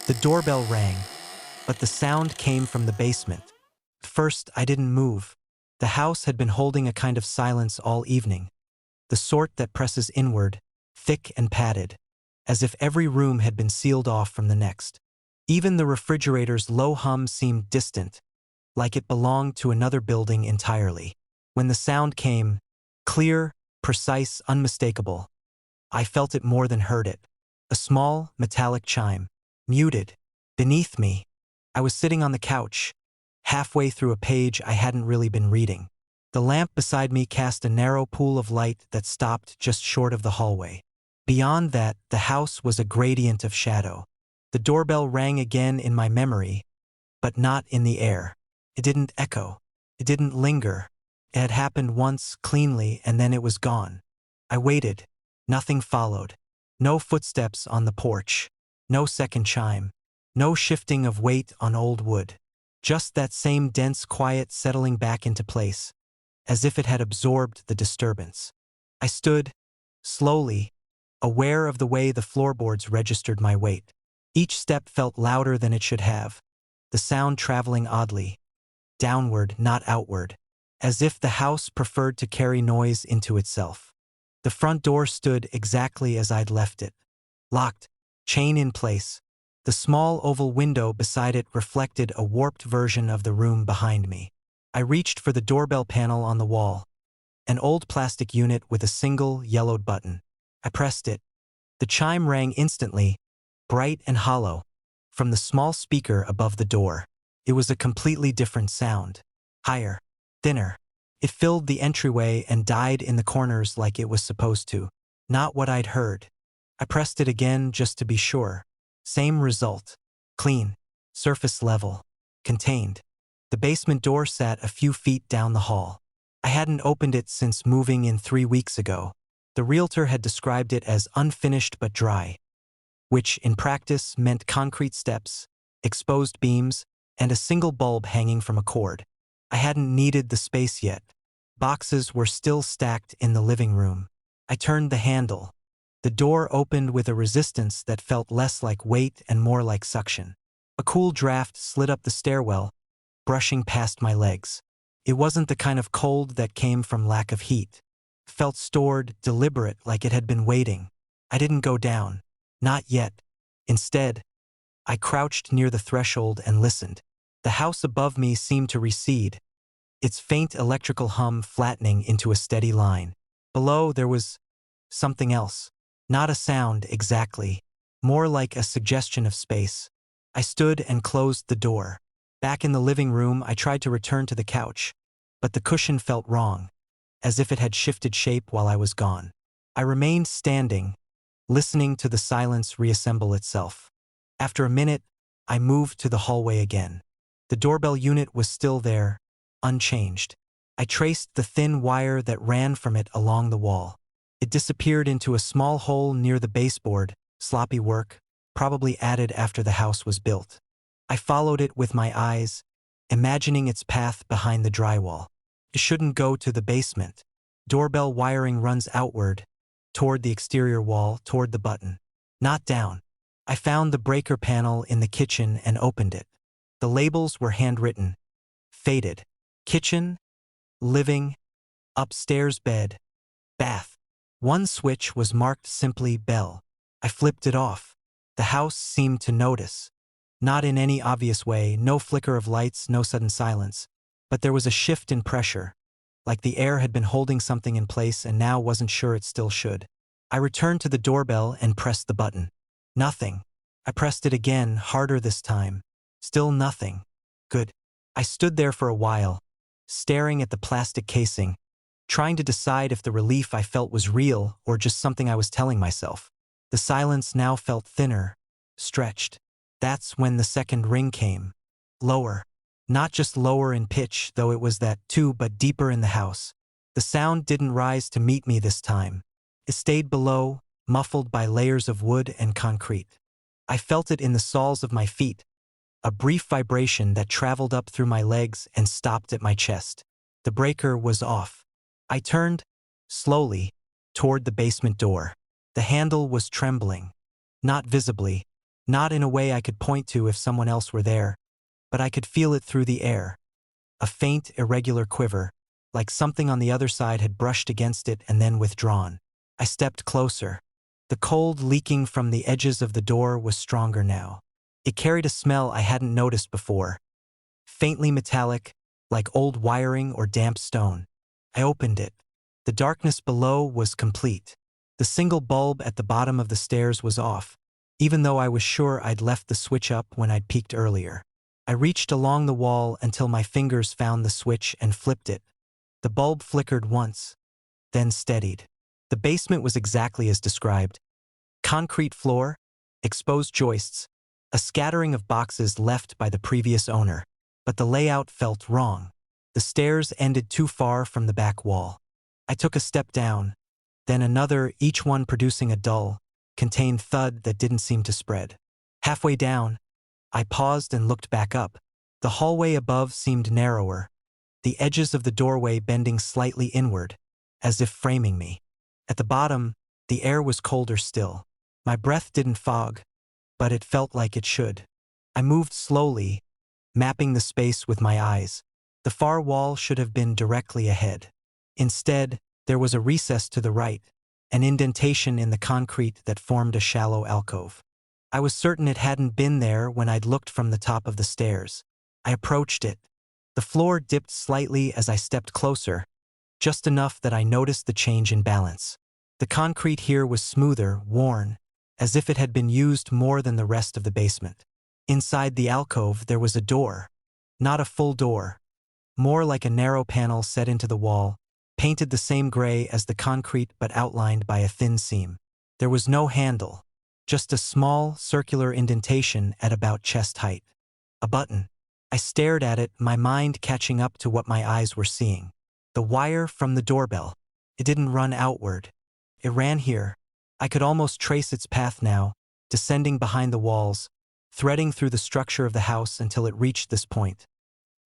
The doorbell rang, but the sound came from the basement. At first, I didn't move. The house had been holding a kind of silence all evening, the sort that presses inward, thick and padded, as if every room had been sealed off from the next. Even the refrigerator's low hum seemed distant, like it belonged to another building entirely. When the sound came, clear, precise, unmistakable, I felt it more than heard it. A small, metallic chime, muted, beneath me. I was sitting on the couch, halfway through a page I hadn't really been reading. The lamp beside me cast a narrow pool of light that stopped just short of the hallway. Beyond that, the house was a gradient of shadow. The doorbell rang again in my memory, but not in the air. It didn't echo. It didn't linger. It had happened once, cleanly, and then it was gone. I waited. Nothing followed. No footsteps on the porch. No second chime. No shifting of weight on old wood. Just that same dense quiet settling back into place, as if it had absorbed the disturbance. I stood, slowly, aware of the way the floorboards registered my weight. Each step felt louder than it should have, the sound traveling oddly, downward, not outward, as if the house preferred to carry noise into itself. The front door stood exactly as I'd left it, locked, chain in place. The small oval window beside it reflected a warped version of the room behind me. I reached for the doorbell panel on the wall, an old plastic unit with a single, yellowed button. I pressed it. The chime rang instantly, bright and hollow, from the small speaker above the door. It was a completely different sound. Higher, thinner. It filled the entryway and died in the corners like it was supposed to. Not what I'd heard. I pressed it again just to be sure. Same result. Clean. Surface level. Contained. The basement door sat a few feet down the hall. I hadn't opened it since moving in 3 weeks ago. The realtor had described it as unfinished but dry, which in practice meant concrete steps, exposed beams, and a single bulb hanging from a cord. I hadn't needed the space yet. Boxes were still stacked in the living room. I turned the handle. The door opened with a resistance that felt less like weight and more like suction. A cool draft slid up the stairwell, brushing past my legs. It wasn't the kind of cold that came from lack of heat. It felt stored, deliberate, like it had been waiting. I didn't go down. Not yet. Instead, I crouched near the threshold and listened. The house above me seemed to recede, its faint electrical hum flattening into a steady line. Below, there was something else. Not a sound, exactly. More like a suggestion of space. I stood and closed the door. Back in the living room, I tried to return to the couch, but the cushion felt wrong, as if it had shifted shape while I was gone. I remained standing, listening to the silence reassemble itself. After a minute, I moved to the hallway again. The doorbell unit was still there, unchanged. I traced the thin wire that ran from it along the wall. It disappeared into a small hole near the baseboard, sloppy work, probably added after the house was built. I followed it with my eyes, imagining its path behind the drywall. It shouldn't go to the basement. Doorbell wiring runs outward, toward the exterior wall, toward the button. Not down. I found the breaker panel in the kitchen and opened it. The labels were handwritten, faded. Kitchen, living, upstairs bed, bath. One switch was marked simply Bell. I flipped it off. The house seemed to notice. Not in any obvious way, no flicker of lights, no sudden silence. But there was a shift in pressure, like the air had been holding something in place and now wasn't sure it still should. I returned to the doorbell and pressed the button. Nothing. I pressed it again, harder this time. Still nothing. Good. I stood there for a while, staring at the plastic casing, trying to decide if the relief I felt was real or just something I was telling myself. The silence now felt thinner, stretched. That's when the second ring came. Lower. Not just lower in pitch, though it was that too, but deeper in the house. The sound didn't rise to meet me this time. It stayed below, muffled by layers of wood and concrete. I felt it in the soles of my feet, a brief vibration that traveled up through my legs and stopped at my chest. The breaker was off. I turned, slowly, toward the basement door. The handle was trembling. Not visibly, Not in a way I could point to if someone else were there, but I could feel it through the air. A faint, irregular quiver, like something on the other side had brushed against it and then withdrawn. I stepped closer. The cold leaking from the edges of the door was stronger now. It carried a smell I hadn't noticed before. Faintly metallic, like old wiring or damp stone. I opened it. The darkness below was complete. The single bulb at the bottom of the stairs was off, even though I was sure I'd left the switch up when I'd peeked earlier. I reached along the wall until my fingers found the switch and flipped it. The bulb flickered once, then steadied. The basement was exactly as described. Concrete floor, exposed joists, a scattering of boxes left by the previous owner. But the layout felt wrong. The stairs ended too far from the back wall. I took a step down, then another, each one producing a dull, contained thud that didn't seem to spread. Halfway down, I paused and looked back up. The hallway above seemed narrower, the edges of the doorway bending slightly inward, as if framing me. At the bottom, the air was colder still. My breath didn't fog, but it felt like it should. I moved slowly, mapping the space with my eyes. The far wall should have been directly ahead. Instead, there was a recess to the right, an indentation in the concrete that formed a shallow alcove. I was certain it hadn't been there when I'd looked from the top of the stairs. I approached it. The floor dipped slightly as I stepped closer, just enough that I noticed the change in balance. The concrete here was smoother, worn, as if it had been used more than the rest of the basement. Inside the alcove, there was a door. Not a full door. More like a narrow panel set into the wall, painted the same gray as the concrete but outlined by a thin seam. There was no handle, just a small, circular indentation at about chest height. A button. I stared at it, my mind catching up to what my eyes were seeing. The wire from the doorbell. It didn't run outward. It ran here. I could almost trace its path now, descending behind the walls, threading through the structure of the house until it reached this point.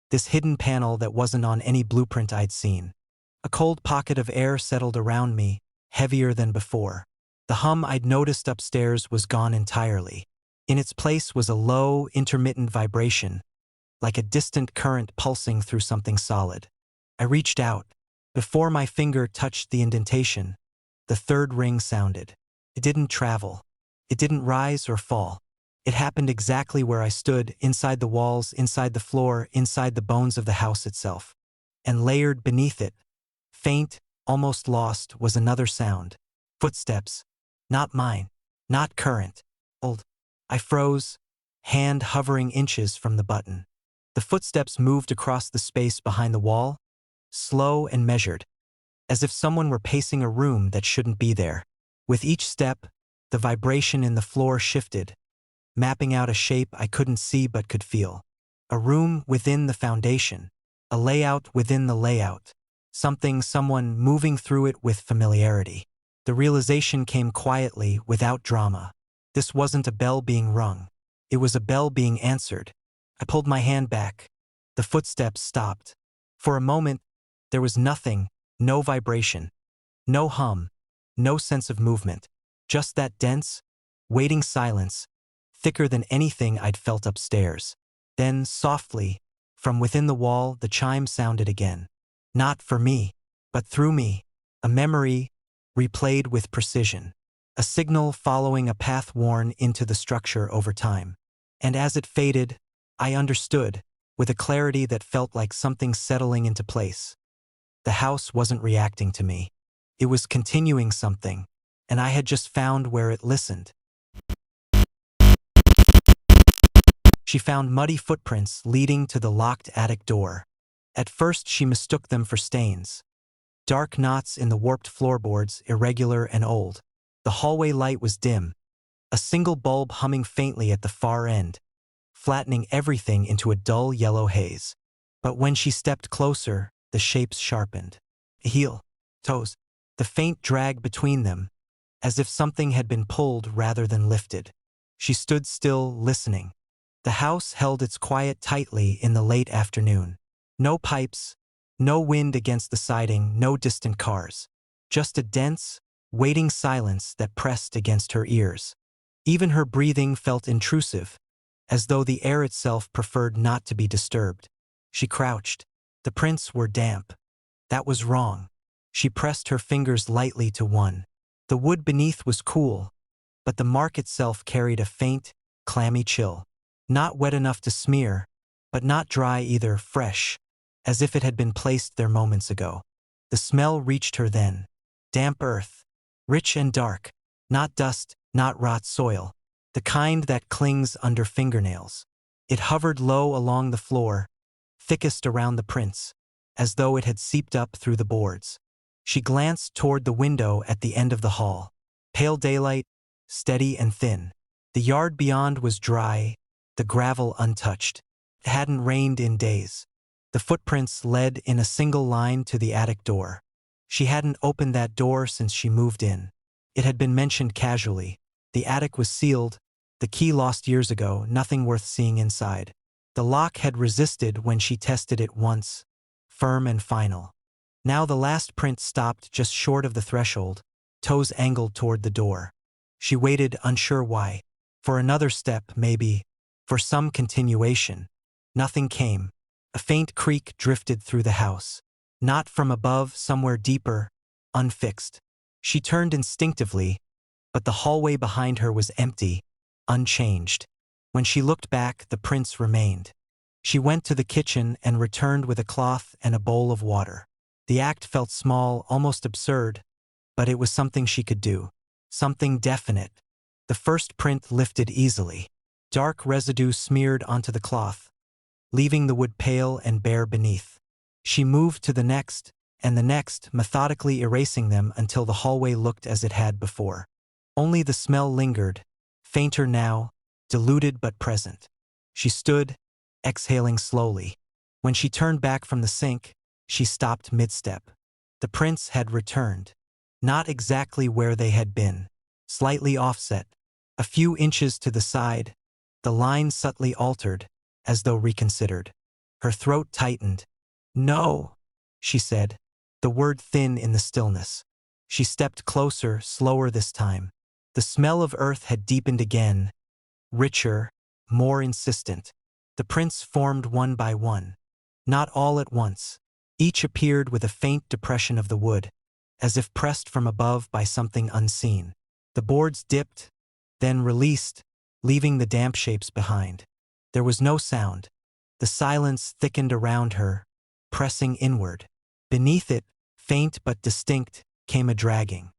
This hidden panel that wasn't on any blueprint I'd seen. A cold pocket of air settled around me, heavier than before. The hum I'd noticed upstairs was gone entirely. In its place was a low, intermittent vibration, like a distant current pulsing through something solid. I reached out. Before my finger touched the indentation, the third ring sounded. It didn't travel. It didn't rise or fall. It happened exactly where I stood, inside the walls, inside the floor, inside the bones of the house itself. And layered beneath it, faint, almost lost, was another sound. Footsteps. Not mine. Not current. Old. I froze, hand hovering inches from the button. The footsteps moved across the space behind the wall, slow and measured, as if someone were pacing a room that shouldn't be there. With each step, the vibration in the floor shifted, mapping out a shape I couldn't see but could feel. A room within the foundation. A layout within the layout. Someone moving through it with familiarity. The realization came quietly, without drama. This wasn't a bell being rung. It was a bell being answered. I pulled my hand back. The footsteps stopped. For a moment, there was nothing, no vibration, no hum, no sense of movement. Just that dense, waiting silence, thicker than anything I'd felt upstairs. Then, softly, from within the wall, the chime sounded again. Not for me, but through me. A memory, replayed with precision. A signal following a path worn into the structure over time. And as it faded, I understood, with a clarity that felt like something settling into place. The house wasn't reacting to me. It was continuing something, and I had just found where it listened. She found muddy footprints leading to the locked attic door. At first she mistook them for stains. Dark knots in the warped floorboards, irregular and old. The hallway light was dim, a single bulb humming faintly at the far end, flattening everything into a dull yellow haze. But when she stepped closer, the shapes sharpened. A heel, toes, the faint drag between them, as if something had been pulled rather than lifted. She stood still, listening. The house held its quiet tightly in the late afternoon. No pipes, no wind against the siding, no distant cars. Just a dense, waiting silence that pressed against her ears. Even her breathing felt intrusive, as though the air itself preferred not to be disturbed. She crouched. The prints were damp. That was wrong. She pressed her fingers lightly to one. The wood beneath was cool, but the mark itself carried a faint, clammy chill. Not wet enough to smear, but not dry either, fresh, as if it had been placed there moments ago. The smell reached her then. Damp earth. Rich and dark. Not dust, not rot soil. The kind that clings under fingernails. It hovered low along the floor, thickest around the prints, as though it had seeped up through the boards. She glanced toward the window at the end of the hall. Pale daylight, steady and thin. The yard beyond was dry, the gravel untouched. It hadn't rained in days. The footprints led in a single line to the attic door. She hadn't opened that door since she moved in. It had been mentioned casually. The attic was sealed, the key lost years ago, nothing worth seeing inside. The lock had resisted when she tested it once, firm and final. Now the last print stopped just short of the threshold, toes angled toward the door. She waited, unsure why. For another step, maybe. For some continuation. Nothing came. A faint creak drifted through the house. Not from above, somewhere deeper, unfixed. She turned instinctively, but the hallway behind her was empty, unchanged. When she looked back, the prints remained. She went to the kitchen and returned with a cloth and a bowl of water. The act felt small, almost absurd, but it was something she could do. Something definite. The first print lifted easily. Dark residue smeared onto the cloth, leaving the wood pale and bare beneath. She moved to the next, and the next, methodically erasing them until the hallway looked as it had before. Only the smell lingered, fainter now, diluted but present. She stood, exhaling slowly. When she turned back from the sink, she stopped mid-step. The prints had returned. Not exactly where they had been. Slightly offset. A few inches to the side. The line subtly altered, as though reconsidered. Her throat tightened. "No," she said, the word thin in the stillness. She stepped closer, slower this time. The smell of earth had deepened again, richer, more insistent. The prints formed one by one. Not all at once. Each appeared with a faint depression of the wood, as if pressed from above by something unseen. The boards dipped, then released, leaving the damp shapes behind. There was no sound. The silence thickened around her, pressing inward. Beneath it, faint but distinct, came a dragging.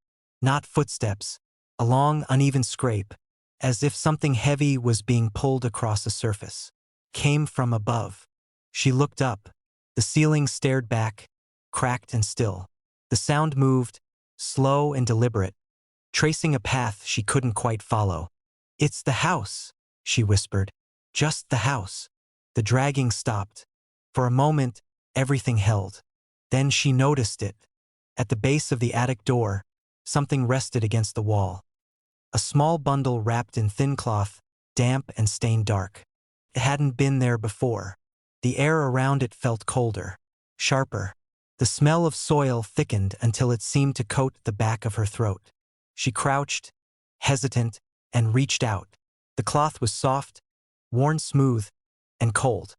Not footsteps, a long, uneven scrape, as if something heavy was being pulled across a surface. Came from above. She looked up. The ceiling stared back, cracked and still. The sound moved, slow and deliberate, tracing a path she couldn't quite follow. "It's the house," she whispered. "Just the house." The dragging stopped. For a moment, everything held. Then she noticed it. At the base of the attic door, something rested against the wall. A small bundle wrapped in thin cloth, damp and stained dark. It hadn't been there before. The air around it felt colder, sharper. The smell of soil thickened until it seemed to coat the back of her throat. She crouched, hesitant, and reached out. The cloth was soft, worn smooth, and cold.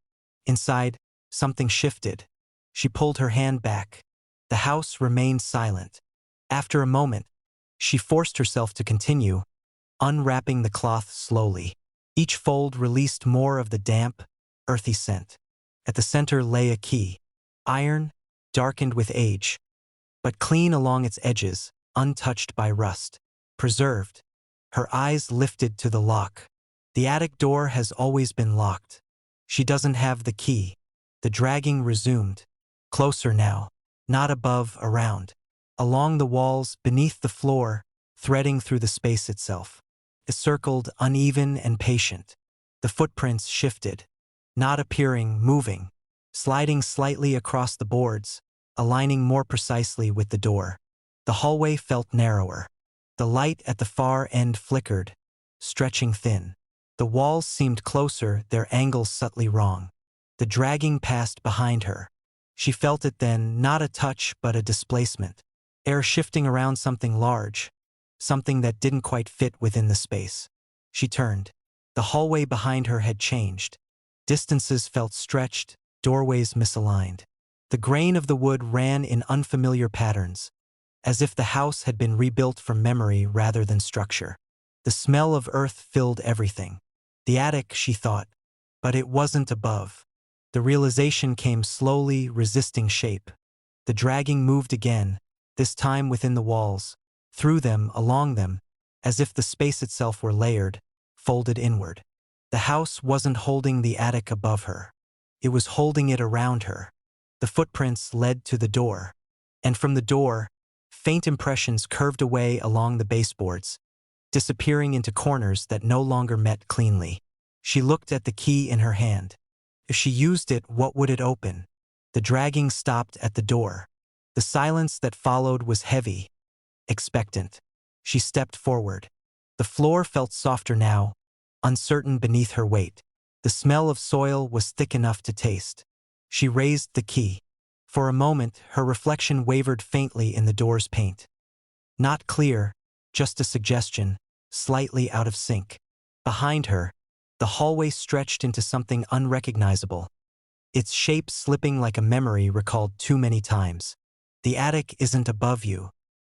Inside, something shifted. She pulled her hand back. The house remained silent. After a moment, she forced herself to continue, unwrapping the cloth slowly. Each fold released more of the damp, earthy scent. At the center lay a key. Iron, darkened with age, but clean along its edges, untouched by rust. Preserved. Her eyes lifted to the lock. The attic door has always been locked. She doesn't have the key. The dragging resumed. Closer now. Not above, around. Along the walls, beneath the floor, threading through the space itself. It circled, uneven and patient. The footprints shifted. Not appearing, moving. Sliding slightly across the boards, aligning more precisely with the door. The hallway felt narrower. The light at the far end flickered, stretching thin. The walls seemed closer, their angles subtly wrong. The dragging passed behind her. She felt it then, not a touch but a displacement. Air shifting around something large, something that didn't quite fit within the space. She turned. The hallway behind her had changed. Distances felt stretched, doorways misaligned. The grain of the wood ran in unfamiliar patterns, as if the house had been rebuilt from memory rather than structure. The smell of earth filled everything. The attic, she thought, but it wasn't above. The realization came slowly, resisting shape. The dragging moved again, this time within the walls, through them, along them, as if the space itself were layered, folded inward. The house wasn't holding the attic above her. It was holding it around her. The footprints led to the door, and from the door, faint impressions curved away along the baseboards, disappearing into corners that no longer met cleanly. She looked at the key in her hand. If she used it, what would it open? The dragging stopped at the door. The silence that followed was heavy, expectant. She stepped forward. The floor felt softer now, uncertain beneath her weight. The smell of soil was thick enough to taste. She raised the key. For a moment, her reflection wavered faintly in the door's paint. Not clear, just a suggestion, slightly out of sync. Behind her, the hallway stretched into something unrecognizable, its shape slipping like a memory recalled too many times. The attic isn't above you.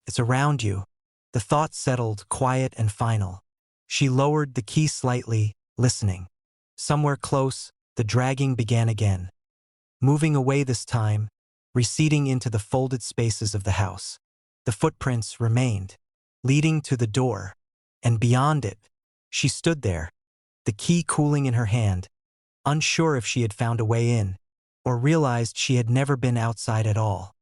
It's around you. The thought settled, quiet and final. She lowered the key slightly, listening. Somewhere close, the dragging began again. Moving away this time, receding into the folded spaces of the house. The footprints remained, leading to the door, and beyond it, she stood there, the key cooling in her hand, unsure if she had found a way in, or realized she had never been outside at all.